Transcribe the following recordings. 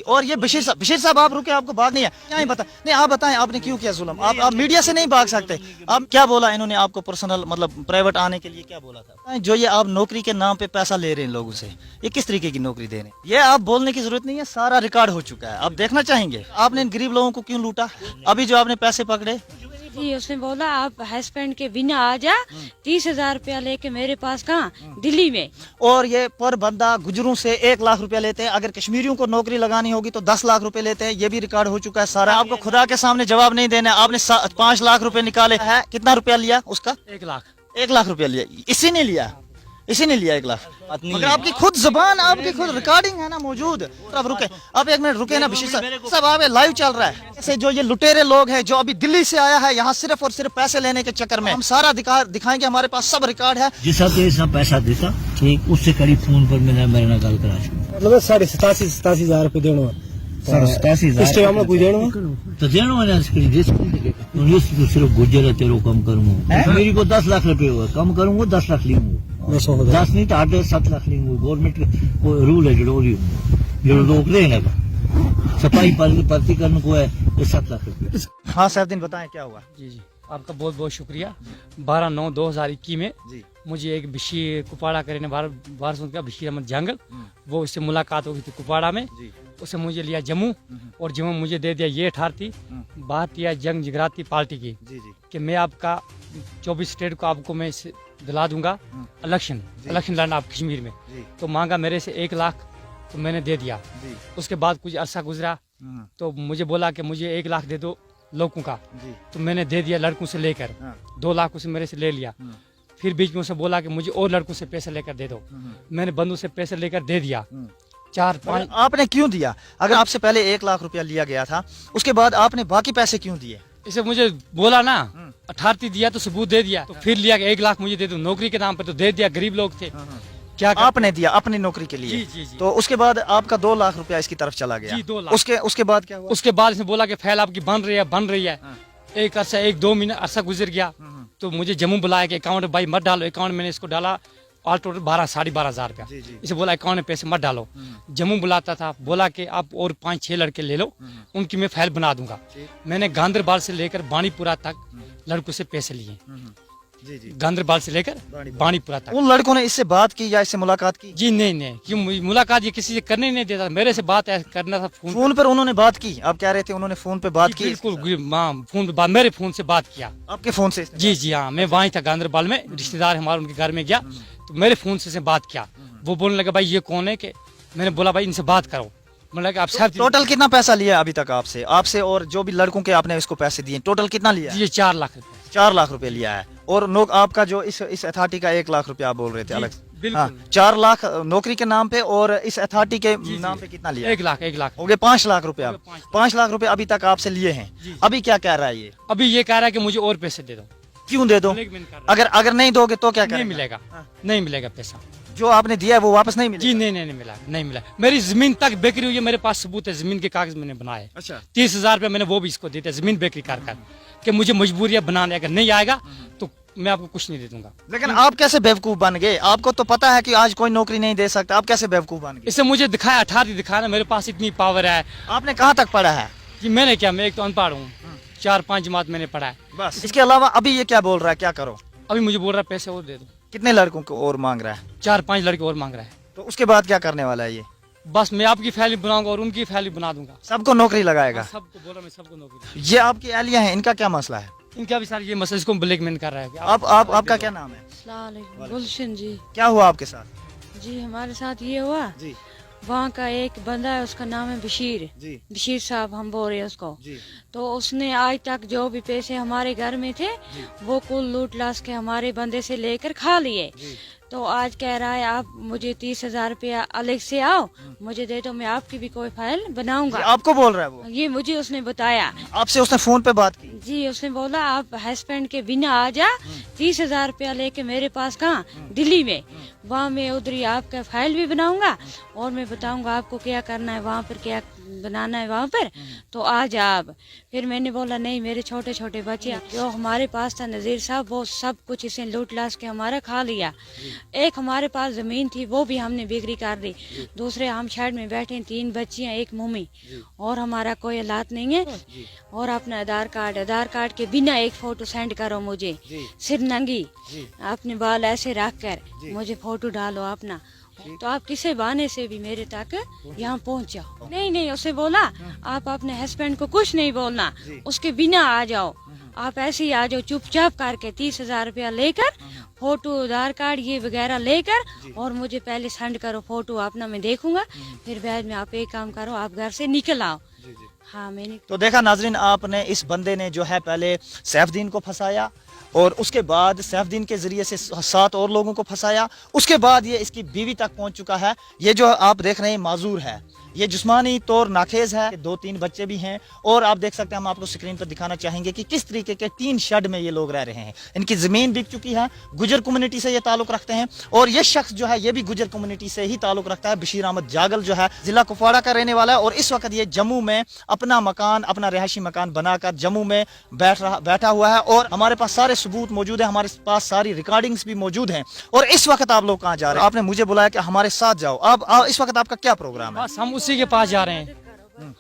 اور یہ بشیر صاحب آپ رکے, آپ کو بات نہیں ہے, کیا ہی بتا نہیں, آپ بتائیں آپ نے کیوں کیا ظلم؟ آپ میڈیا سے نہیں بھاگ سکتے. آپ کیا بولا انہوں نے آپ کو پرسنل مطلب پرائیویٹ آنے کے لیے کیا بولا تھا؟ جو یہ آپ نوکری کے نام پہ پیسہ لے رہے ہیں لوگوں سے, یہ کس طریقے کی نوکری دے رہے ہیں؟ یہ آپ بولنے کی ضرورت نہیں ہے, سارا ریکارڈ ہو چکا ہے, آپ دیکھنا چاہیں گے. آپ نے ان غریب لوگوں کو کیوں لوٹا؟ ابھی جو آپ نے پیسے پکڑے, جی اس نے بولا آپ ہسبینڈ کے بنا آ جا, 30,000 روپیہ لے کے میرے پاس, کہاں دلی میں. اور یہ پر بندہ گجروں سے 1 لاکھ روپیہ لیتے ہیں, اگر کشمیریوں کو نوکری لگانی ہوگی تو 10 لاکھ روپے لیتے ہیں, یہ بھی ریکارڈ ہو چکا ہے سارا. آپ کو خدا کے سامنے جواب نہیں دینا. آپ نے 5 لاکھ روپے نکالے ہے, کتنا روپیہ لیا اس کا؟ 1 لاکھ روپیہ لیا. اسی نے لیا 1 لاکھ. مگر آپ کی خود زبان, آپ کی خود ریکارڈنگ ہے نا موجود. اب رکے, آپ 1 منٹ رکے نا بشیر صاحب, آپ لائیو چل رہا ہے. ایسے جو یہ لٹیرے لوگ ہیں جو ابھی دلی سے آیا ہے یہاں صرف اور صرف پیسے لینے کے چکر میں, ہم سارا دکھائیں گے, ہمارے پاس سب ریکارڈ ہے. جس حد پیسہ دیتا ٹھیک, اس سے قریب فون پر میرے نال گل کرا مطلب 87,000 روپے دینا, 87,000 کوئی دینا تو دینا صرف گجر ہے تیرو کم کروں میری کو 10 لاکھ روپے ہوا, کم کروں گا 10 لاکھ لوں گا, 10 نہیں تو 8-7 لاکھ لوں گا. گورنمنٹ رول ہے جو لوگ رہے ہیں صفائی پرتی کرنے کو ہے 7 لاکھ روپے. ہاں سیف الدین بتائیں کیا ہوا؟ جی آپ کا بہت بہت شکریہ. 12/9/2021 میں مجھے ایک بشیر کپواڑہ کرنے وارث کا بشیر احمد جنگل, وہ اس سے ملاقات ہو گئی تھی کپواڑہ میں. اسے مجھے لیا جموں, اور جموں مجھے دے دیا یہ اتھارٹی بھارتیہ جنگ جگراتی پارٹی کی, کہ میں آپ کا 24 اسٹیٹ کو آپ کو میں دلا دوں گا الیکشن لڑنا آپ کشمیر میں. تو مانگا میرے سے 1 لاکھ, تو میں نے دے دیا. اس کے بعد کچھ عرصہ گزرا تو مجھے بولا کہ مجھے 1 لاکھ دے دو لوگوں کا, تو میں نے دے دیا لڑکوں سے لے کر. 2 لاکھ اسے میرے سے لے لیا. پھر بیچ میں اسے بولا کہ مجھے اور لڑکوں سے پیسے لے کر دے دو, میں نے بندوں سے پیسے لے کر دے دیا. 4-5 آپ نے کیوں دیا؟ اگر آپ سے پہلے 1 لاکھ روپیہ لیا گیا تھا, اس کے بعد آپ نے باقی پیسے کیوں دیے؟ اسے مجھے بولا نا اتھارٹی دیا تو ثبوت دے دیا, تو پھر لیا کہ 1 لاکھ مجھے دے دو نوکری کے نام پہ, تو دے دیا. غریب لوگ تھے, کیا آپ نے دیا اپنی نوکری کے لیے. جی. تو اس کے بعد آپ کا 2 لاکھ روپیہ اس کی طرف چلا گیا. 2 لاکھ. اس کے بعد کیا ہوا؟ اس کے بعد اس نے بولا کہ فائل آپ کی بن رہی ہے. ایک عرصہ 1-2 مہینے عرصہ گزر گیا, تو مجھے جموں بلایا کہ اکاؤنٹ بھائی مت ڈالو. اکاؤنٹ میں نے اس کو ڈالا آل ٹوٹل 12,500 روپیہ. اسے بولا اکاؤنٹ میں پیسے مت ڈالو. جموں بلاتا تھا, بولا کہ آپ اور 5-6 لڑکے لے لو, ان کی میں فائل بنا دوں گا. میں نے گاندربل سے لے کر بانی پورہ تک لڑکوں سے پیسے لیے. گاندربل سے لے کر بانی پورہ تک. ان لڑکوں نے اس سے بات کی یا اس سے ملاقات کی؟ جی نہیں, کیوں ملاقات یہ کسی سے کرنے نہیں دیتا, میرے سے بات کرنا تھا فون پر. انہوں نے بات کی, آپ کہہ رہے تھے انہوں نے فون پہ بات کی؟ بالکل, فون پہ میرے فون سے بات کیا. آپ کے فون سے؟ جی ہاں, میں وہیں تھا گاندربل میں, رشتے دار ہمارے ان کے گھر میں گیا, تو میرے فون سے بات کیا. وہ بولنے لگا بھائی یہ کون ہے, کہ میں نے بولا بھائی ان سے بات کرو. ٹوٹل کتنا پیسہ لیا ابھی تک آپ سے اور جو بھی لڑکوں کے آپ نے اس کو پیسے دیے, ٹوٹل کتنا لیا؟ یہ 4 لاکھ روپے. 4 لاکھ روپے لیا ہے. اور آپ کا جو اس اتھارٹی کا 1 لاکھ روپے آپ بول رہے تھے الگ, بالکل 4 لاکھ نوکری کے نام پہ, اور اس اتھارٹی کے نام پہ کتنا لیا؟ 1 لاکھ ہو گئے 5 لاکھ روپے. 5 لاکھ روپے ابھی تک آپ سے لیے ہیں. ابھی کیا کہہ رہا ہے یہ؟ ابھی یہ کہہ رہا ہے کہ مجھے اور پیسے دے دو. کیوں دے دو؟ اگر نہیں دو گے تو کیا کریں؟ نہیں ملے گا پیسہ. جو آپ نے دیا ہے وہ واپس نہیں ملے؟ جی نہیں ملا. میری زمین تک بیکری ہوئی ہے, میرے پاس ثبوت ہے, زمین کے کاغذ میں نے بنائے. 30,000 روپے میں نے وہ بھی اس کو دیتے زمین بیکری کر کہ مجھے مجبوری ہے بنانے, اگر نہیں آئے گا تو میں آپ کو کچھ نہیں دے دوں گا. لیکن آپ کیسے بیوقوف بن گئے؟ آپ کو تو پتا ہے کہ آج کوئی نوکری نہیں دے سکتا, آپ کیسے بیوقوف بن گئے؟ اسے مجھے دکھایا اتھارٹی دکھانا, میرے پاس اتنی پاور ہے. آپ نے کہاں تک پڑھا ہے؟ جی میں نے کیا, میں ایک تو ان پڑھ ہوں, 4-5 جماعت میں نے پڑھا ہے بس. اس کے علاوہ ابھی یہ کیا بول رہا ہے, کیا کرو؟ ابھی مجھے بول رہا ہے پیسے اور دے دو. کتنے لڑکوں کو اور مانگ رہا ہے؟ 4-5 لڑکے اور مانگ رہا ہے. تو اس کے بعد کیا کرنے والا ہے یہ؟ بس میں آپ کی فیل بناؤں گا اور ان کی فیل بنا دوں گا. سب کو نوکری لگائے گا؟ سب کو بولا میں سب کو نوکری. یہ آپ کی اہلیہ ہیں, ان کا کیا مسئلہ ہے؟ ان کا بھی سارا یہ مسئلہ, اس کو بلیک مین کر رہا ہے. آپ کا کیا نام ہے؟ السلام علیکم. گلشن جی. کیا ہوا آپ کے ساتھ؟ جی ہمارے ساتھ یہ ہوا, وہاں کا ایک بندہ ہے, اس کا نام ہے بشیر صاحب ہم بول رہے ہیں اس کو. تو اس نے آج تک جو بھی پیسے ہمارے گھر میں تھے وہ کل لوٹ لاس کے ہمارے بندے سے لے کر کھا لیے. تو آج کہہ رہا ہے آپ مجھے 30,000 روپیہ الگ سے آؤ مجھے دے دو, میں آپ کی بھی کوئی فائل بناؤں گا. آپ کو بول رہا ہے وہ؟ یہ مجھے اس نے بتایا. آپ سے اس نے فون پہ بات کی؟ جی اس نے بولا آپ ہسبینڈ کے بنا آ جا, 30,000 روپیہ لے کے میرے پاس, کہاں دلی میں. वहाँ मैं उधर ही आपका फाइल भी बनाऊंगा और मैं बताऊंगा आपको क्या करना है वहाँ पर, क्या बनाना है वहाँ पर, तो आ जा आप। फिर मैंने बोला नहीं, मेरे छोटे छोटे बच्चे जो हमारे पास था नज़ीर साहब, वो सब कुछ इसे लूट लास के हमारा खा लिया। एक हमारे पास ज़मीन थी वो भी हमने बिक्री कर दी। दूसरे हम शेड में बैठे, 3 बच्चियाँ, 1 मम्मी, और हमारा कोई हालात नहीं है। और अपना आधार कार्ड के बिना एक फ़ोटो सेंड करो मुझे, सिर नंगी, अपने बाल ऐसे रख कर मुझे फ़ोटो डालो अपना, तो आप किसी बहाने से भी मेरे तक यहाँ पहुँच जाओ। नहीं, उसे बोला आप अपने हस्बैंड को कुछ नहीं बोलना, उसके बिना आ जाओ, आप ऐसे ही आ जाओ चुपचाप करके, 30,000 रुपया लेकर, फोटो, आधार कार्ड ये वगैरह लेकर, और मुझे पहले सेंड करो फोटो अपना, मैं देखूंगा, फिर बाद में आप एक काम करो, आप घर से निकल आओ। हाँ, मैंने तो देखा नाजरीन, आपने इस बंदे ने जो है पहले सैफुद्दीन को फंसाया, और उसके बाद सैफुद्दीन के जरिए से 7 और लोगों को फंसाया, उसके बाद ये इसकी बीवी तक पहुंच चुका है। ये जो आप देख रहे हैं माजूर है, ये जिस्मानी तौर नाखेज है, 2-3 बच्चे भी हैं, और आप देख सकते हैं, हम आपको स्क्रीन पर दिखाना चाहेंगे कि किस तरीके के 3 शेड में ये लोग रह रहे हैं। इनकी ज़मीन बिक चुकी है, गुजर कम्युनिटी से ये ताल्लुक रखते हैं, और ये शख्स जो है ये भी गुजर कम्युनिटी से ही ताल्लुक रखता है। बशीर अहमद जागल जो है जिला कुपवाड़ा का रहने वाला है, और इस वक्त ये जम्मू में अपना मकान, अपना रिहायशी मकान बनाकर जम्मू में बैठा हुआ है, और हमारे पास सारे सबूत मौजूद है, हमारे पास सारी रिकॉर्डिंग्स भी मौजूद हैं। और इस वक्त आप लोग कहाँ जा रहे हैं? आपने मुझे बुलाया कि हमारे साथ जाओ। अब इस वक्त आपका क्या प्रोग्राम है? बस हम उसी के पास जा रहे हैं,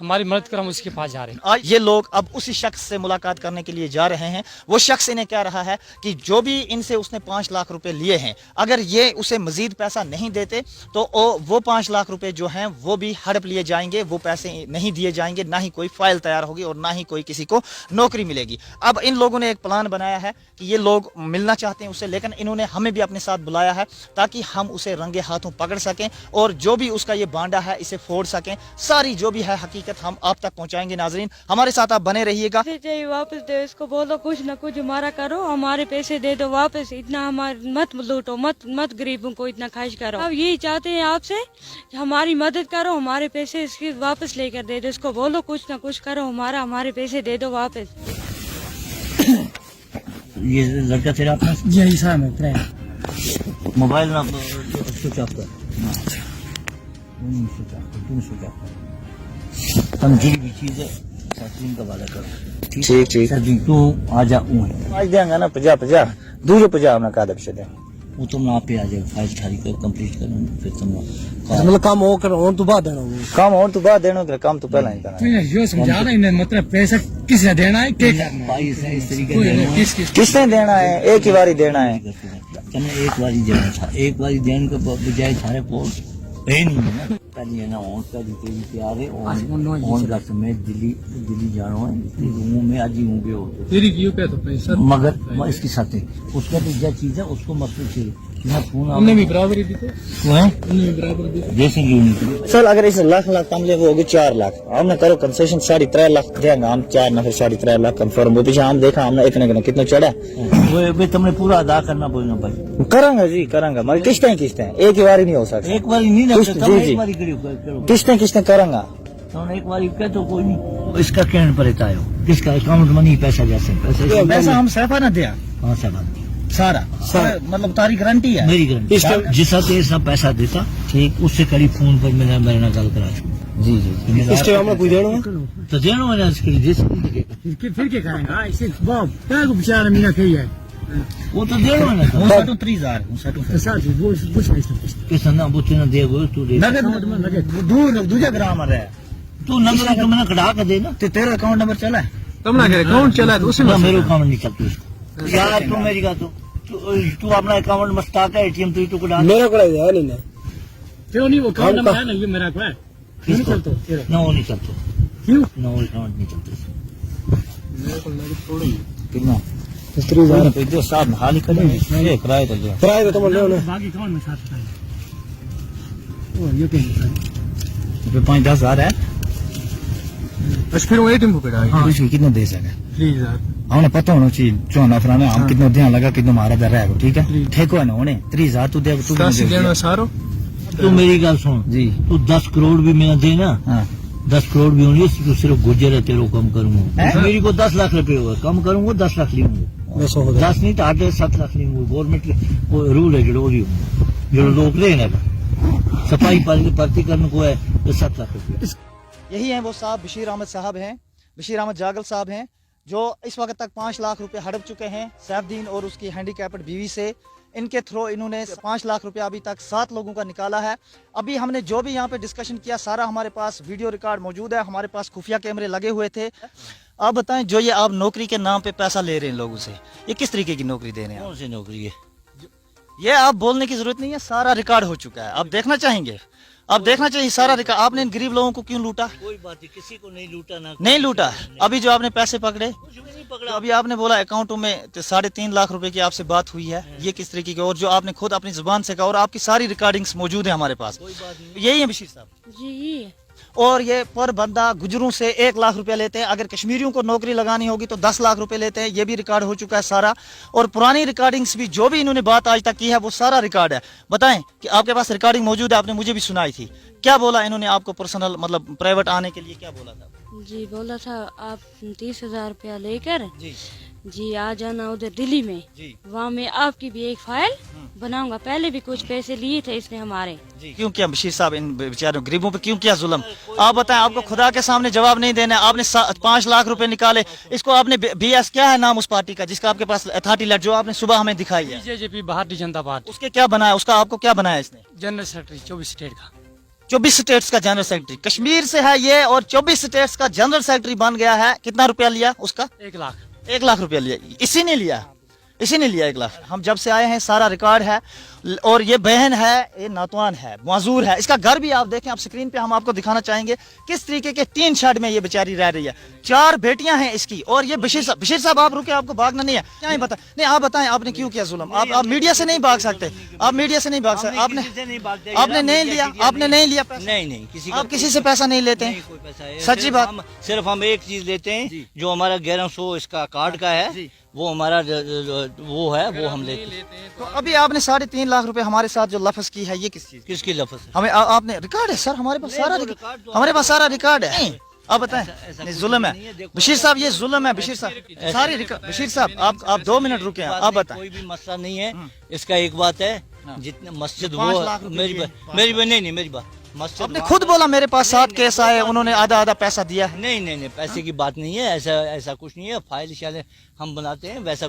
हमारी मदद कर, हम उसके पास जा रहे हैं। आज ये लोग अब उसी शख्स से मुलाकात करने के लिए जा रहे हैं। वो शख्स इन्हें कह रहा है कि जो भी इनसे उसने 5 लाख रुपए लिए हैं, अगर ये उसे मजीद पैसा नहीं देते तो वो 5 लाख रुपए जो हैं वो भी हड़प लिए जाएंगे, वो पैसे नहीं दिए जाएंगे, ना ही कोई फाइल तैयार होगी और ना ही कोई किसी को नौकरी मिलेगी। अब इन लोगों ने एक प्लान बनाया है कि ये लोग मिलना चाहते हैं उससे, लेकिन इन्होंने हमें भी अपने साथ बुलाया है ताकि हम उसे रंगे हाथों पकड़ सकें और जो भी उसका ये बांडा है इसे फोड़ सकें। सारी जो भी है हकीकत हम आप तक पहुंचाएंगे। नाजरीन, हमारे साथ आप बने रहिएगा। चाहिए वापस दो इसको, बोलो कुछ ना कुछ हमारा करो, हमारे पैसे दे दो वापस, इतना हमारे मत लूटो, मत गरीबों को इतना खर्च करो। अब यही चाहते हैं आपसे, हमारी मदद करो, हमारे पैसे इसके वापस लेकर दे दो, इसको बोलो कुछ ना कुछ करो, हमारे पैसे दे दो वापस। ये लड़का तेरा अपना? जी साहब, मैं मोबाइल ना स्विच ऑफ कर, स्विच ऑफ कर। हम जी भी चीज है सैफुद्दीन का वादा कर। ठीक सैफुद्दीन तू आ जा, आज देंगे ना 50 दूर 50 ना कादब से दे, वो तुम ना पे आ जाए, फाइल सारी कर कंप्लीट करूँ, फिर तुम मतलब काम हो कर और तो बाद देना, वो काम और तो बाद देना, काम तो पहले नहीं करना। यो समझा रहा है, मतलब पैसा किसने देना है, क्या करना भाई इस तरीके से किसने देना है? एक ही बारी देना है। तने एक बारी देना था, एक बारी देने के बजाय सारे पोस्ट नहीं है ना। पहले है ना ऑन का डिटेल तैयार है, ऑन का समय दिल्ली जाना है, रूम में आज ही होंगे हो तेरी क्यों पे तो पैसा, मगर इसके साथ उसका तो जो चीज है उसको मसले चाहिए। हमने भी बराबरी दी, तो हमने भी बराबर दी जैसे कि सर अगर इसे लाख कम ले वो होगी 4 लाख, हमने करो कंसेशन 3.5 लाख देंगे हम, 4 ना फिर 3.5 लाख कंफर्म हो। पीछे हम देखा हमने इतने कितना चढ़ा, वो तुमने पूरा अदा करना बोलना भाई। करेंगे जी करेंगे, मगर किस्तें एक ही बारी नहीं हो सकता, एक बारी नहीं जी किस्तें करेंगे, एक बारी कह तो कोई नहीं, इसका कहने पर रहता है, किसका अकाउंट में नहीं पैसा जैसे पैसा हम सैफा ना दिया, हाँ सब सारा मतलब तारी गारंटी है, मेरी गारंटी। जिस तेज पैसा देता ठीक, उससे कड़ी फोन पर मेरे ना गल करा जी इसके हमें कोई देना तो देना है इसके लिए, फिर क्या करेंगे इसे बाप क्या को बेचारा मीना कही है, वो तो देना है ना, वो 3,000 साथ वो कुछ नहीं किस ना बुच्चे ना दे वो तू दे नगद दूसरा ग्राम है, तू नंबर तो मैंने कढ़ा के देना, तो तेरा अकाउंट नंबर चला है, तुम ना अकाउंट चला है तो उसमें मेरे अकाउंट नहीं चलता यार, तू मेरी का तू अपना अकाउंट मस्ता का एटीएम तू कढ़ा, मेरा को है नहीं ना, क्यों नहीं वो अकाउंट नंबर है ना, ये मेरा को है नहीं चलता, ना वो नहीं चलता, क्यों ना वो अकाउंट नहीं चलता, मेरे को नगद थोड़ा ही कितना 30,000 रुपए जो साहब हाल ही करेंगे, किराए तो दो, किराए तो तुम ले लो, बाकी अकाउंट में साथ ओ ये क्या 5-10 हजार है, बस फिर वो एटीएम को कढ़ा कितने दे सके 3,000 हमने पता होना चाहिए, 4 नफरा में हम कितना ध्यान लगा कितना मारा दे रहा है, ठीक है ठेको है ना होने 30,000 तू दे, तू देना सारो, तू मेरी गल सुन जी, तू 10 करोड़ भी मेरा देना, हाँ 10 करोड़ भी होनी, तू सिर्फ गुजर है तेरे कम करूंगा, मेरी को 10 लाख रुपए होगा, कम करूंगा 10 लाख लूंगा, 10 नहीं तो 8-7 लाख लूंगा, गवर्नमेंट रूल है जो जो लोग रहे ना सफाई भर्ती करने को है तो 7 लाख रुपया। यही हैं वो साहब, बशीर अहमद साहब हैं, बशीर अहमद जागल साहब हैं, जो इस वक्त तक 5 लाख रुपए हड़प चुके हैं सैफुद्दीन और उसकी हैंडीकैप्ड बीवी से। इनके थ्रू इन्होंने 5 लाख रुपया अभी तक 7 लोगों का निकाला है। अभी हमने जो भी यहाँ पे डिस्कशन किया सारा हमारे पास वीडियो रिकॉर्ड मौजूद है, हमारे पास खुफिया कैमरे लगे हुए थे। आप बताएं, जो ये आप नौकरी के नाम पे पैसा ले रहे हैं लोगों से, ये किस तरीके की नौकरी दे रहे हैं? कौन सी नौकरी है? ये आप बोलने की जरूरत नहीं है, सारा रिकॉर्ड हो चुका है। आप देखना चाहेंगे, आप देखना चाहिए सारा रिकॉर्ड। आपने इन गरीब लोगों को क्यों लूटा? कोई बात नहीं, किसी को नहीं लूटा ना नहीं लूटा। अभी जो आपने पैसे पकड़े, कुछ भी नहीं तो पकड़ा। अभी आपने बोला अकाउंटों में 3.5 लाख रुपए की आपसे बात हुई है, ये किस तरीके की? और जो आपने खुद अपनी जुबान से कहा, और आपकी सारी रिकॉर्डिंग्स मौजूद है हमारे पास। कोई बात नहीं। यही है बशीर साहब। जी ये है। और ये पर बंदा गुजरों से 1 लाख रुपया लेते हैं। अगर कश्मीरियों को नौकरी लगानी होगी तो 10 लाख रुपए लेते हैं। ये भी रिकॉर्ड हो चुका है सारा, और पुरानी रिकॉर्डिंग्स भी, जो भी इन्होंने बात आज तक की है वो सारा रिकॉर्ड है। बताएं कि आपके पास रिकॉर्डिंग मौजूद है, आपने मुझे भी सुनाई थी। क्या बोला इन्होंने आपको पर्सनल, मतलब प्राइवेट आने के लिए क्या बोला था? जी बोला था आप 30,000 रुपया लेकर जी जी आ जाना उधर दिल्ली में, जी वहाँ मैं आपकी भी एक फाइल बनाऊंगा। पहले भी कुछ पैसे लिए थे इसने हमारे। जी। क्यों किया बशीर साहब इन बेचारों गरीबों पे क्यों किया जुल्म? आप बताएं, आपको खुदा के सामने जवाब नहीं देना है। आपने 5 लाख रुपए निकाले। इसको आपने BS, क्या है नाम उस पार्टी का जिसका आपके पास अथॉरिटी लेटर जो आपने सुबह हमें दिखाई है, बीजेपी भारतीय जनता पार्टी, उसके क्या बनाया? उसका आपको क्या बनाया इसने? जनरल सेक्रेटरी 24 स्टेट का। 24 स्टेट्स का जनरल सेक्रेटरी, कश्मीर से है ये, और 24 स्टेट्स का जनरल सेक्रेटरी बन गया है। कितना रुपया लिया उसका? 1 लाख। 1 लाख रुपया लिया। इसी ने लिया, इसी ने लिया 1 लाख। हम जब से आए हैं सारा रिकॉर्ड है। और ये बहन है, ये नातवान है, माजूर है। इसका घर भी आप देखें, आप स्क्रीन पे हम आपको दिखाना चाहेंगे किस तरीके के 3 शेड में ये बेचारी रह रही है। 4 बेटियां हैं इसकी। और ये बशीर साहब आप रुके, आपको भागना नहीं है। क्या ही बता नहीं, आप बताएं आपने क्यों किया जुल्म? आप मीडिया से नहीं भाग सकते, आप मीडिया से नहीं भाग सकते। आपने नहीं लिया, आपने नहीं लिया पैसा? नहीं किसी आप किसी से पैसा नहीं लेते हैं? कोई पैसा है, सच्ची बात। सिर्फ हम एक चीज लेते हैं, जो हमारा 1100 इसका कार्ड का है, वो हमारा वो है, वो हम लेते हैं। तो अभी आपने 3.5 लाख रुपए हमारे साथ जो लफ्ज की है, ये किस चीज? किसकी लफ्ज है? हमें आपने रिकॉर्ड है सर, हमारे पास सारा हमारे पास सारा रिकॉर्ड है। आप बताएं, नहीं जुल्म है बशीर साहब, ये जुल्म है बशीर साहब। सारी बशीर साहब आप 2 मिनट रुके हैं, आप बताएं। कोई भी मसला नहीं है इसका। एक बात है, जितने मस्जिद 5 वो लाख रुपए मेरी दिए। नहीं मेरी बात, मस्जिद आपने खुद बोला मेरे पास 7 केस आए, उन्होंने आधा पैसा दिया है। नहीं पैसे की बात नहीं है, ऐसा कुछ नहीं है। फाइल शायद हम बनाते हैं, वैसा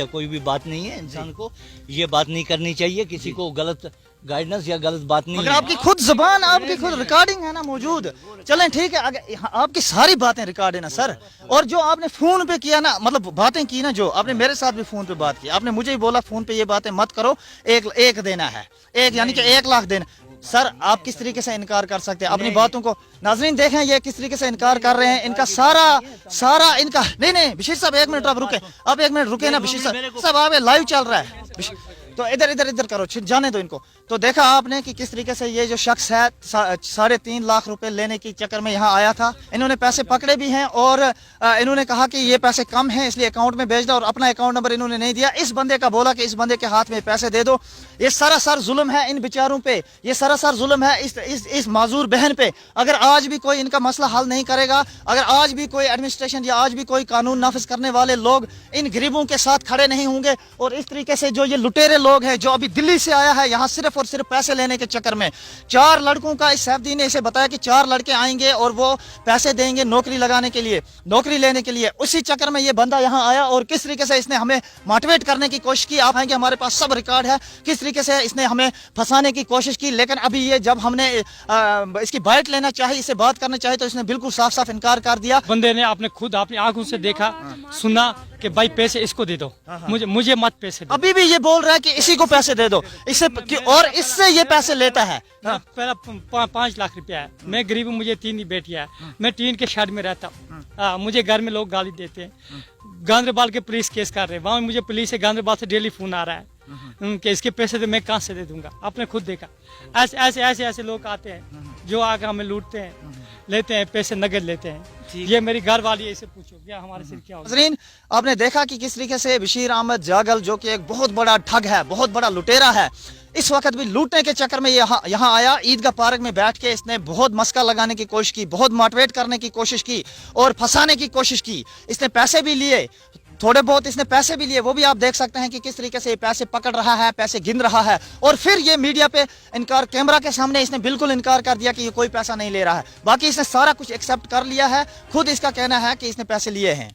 कोई भी बात नहीं है। इंसान को ये बात नहीं करनी चाहिए, किसी को गलत गाइडेंस या गलत बात नहीं मगर है। आपकी खुद जुबान, आपकी खुद रिकॉर्डिंग है ना मौजूद। चलें ठीक है, अगर आपकी सारी बातें रिकॉर्ड है ना सर। और जो आपने फोन पे किया ना, मतलब बातें की ना, जो आपने मेरे साथ भी फोन पे बात की, आपने मुझे ही बोला फोन पे ये बातें मत करो, एक देना है, एक यानी कि 1 लाख देना। सर आप किस तरीके से इनकार कर सकते हैं अपनी बातों को? नाजरीन देखें ये किस तरीके से इनकार कर रहे हैं। इनका सारा इनका नहीं बशीर साहब 1 मिनट आप रुके, आप 1 मिनट रुके ना बशीर साहब आप लाइव चल रहा है, तो इधर करो, जाने दो इनको। तो देखा आपने कि किस तरीके से ये जो शख्स है 3.5 लाख रुपए लेने के चक्कर में यहाँ आया था। इन्होंने पैसे पकड़े भी हैं, और इन्होंने कहा कि ये पैसे कम हैं इसलिए अकाउंट में भेज दो, और अपना अकाउंट नंबर इन्होंने नहीं दिया। इस बंदे का बोला कि इस बंदे के हाथ में पैसे दे दो। ये सरासर जुल्म है इन बेचारों पे, ये सरासर जुल्म है इस माजूर बहन पे। अगर आज भी कोई इनका मसला हल नहीं करेगा, अगर आज भी कोई एडमिनिस्ट्रेशन या आज भी कोई कानून नाफिज करने वाले लोग इन गरीबों के साथ खड़े नहीं होंगे, और इस तरीके से जो ये लुटेरे लोग हैं, जो अभी दिल्ली से आया है यहाँ सिर्फ और सिर्फ पैसे लेने के चक्कर में, 4 लड़कों का, इस सैफुद्दीन ने इसे बताया कि 4 लड़के आएंगे और वो पैसे देंगे नौकरी लगाने के लिए, नौकरी लेने के लिए। उसी चक्कर में ये बंदा यहाँ आया, और किस तरीके से इसने हमें मोटिवेट करने की कोशिश की। आप आएंगे, हमारे पास सब रिकॉर्ड है किस तरीके से इसने हमें फंसाने की कोशिश की। लेकिन अभी ये जब हमने इसकी बाइट लेना चाहिए, इससे बात करना चाहिए, तो इसने बिल्कुल साफ इनकार कर दिया। बंदे ने आपने खुद अपनी आंखों से देखा, सुना कि भाई पैसे इसको दे दो, मुझे मत पैसे दो। अभी भी ये बोल रहा है कि इसी को पैसे दे दो, इससे और इससे ये पैसे लेता है। पहला 5 लाख रुपया है। मैं गरीब हूँ, मुझे 3 ही बेटियां है, मैं टीन के शेड में रहता हूँ। मुझे घर में लोग गाली देते हैं। गांधरबाल के पुलिस केस कर रहे हैं, वहाँ मुझे पुलिस से गांधरबाल से डेली फोन आ रहा है कि इसके पैसे तो मैं कहाँ से दे दूंगा। आपने खुद देखा ऐसे लोग आते हैं जो आकर हमें लूटते हैं, लेते हैं पैसे, नगद लेते हैं। ये मेरी घर वाली है, इसे पूछो क्या हमारे सिर क्या होगा। नाज़रीन आपने देखा कि किस तरीके से बशीर अहमद जागल, जो कि एक बहुत बड़ा ठग है, बहुत बड़ा लुटेरा है, इस वक्त भी लूटने के चक्कर में यहाँ आया। ईदगाह पार्क में बैठ के इसने बहुत मस्का लगाने की कोशिश की, बहुत मोटिवेट करने की कोशिश की और फंसाने की कोशिश की। इसने पैसे भी लिए, थोड़े बहुत इसने पैसे भी लिए, वो भी आप देख सकते हैं कि किस तरीके से ये पैसे पकड़ रहा है, पैसे गिन रहा है, और फिर ये मीडिया पे इनकार, कैमरा के सामने इसने बिल्कुल इनकार कर दिया कि ये कोई पैसा नहीं ले रहा है। बाकी इसने सारा कुछ एक्सेप्ट कर लिया है, खुद इसका कहना है कि इसने पैसे लिए हैं।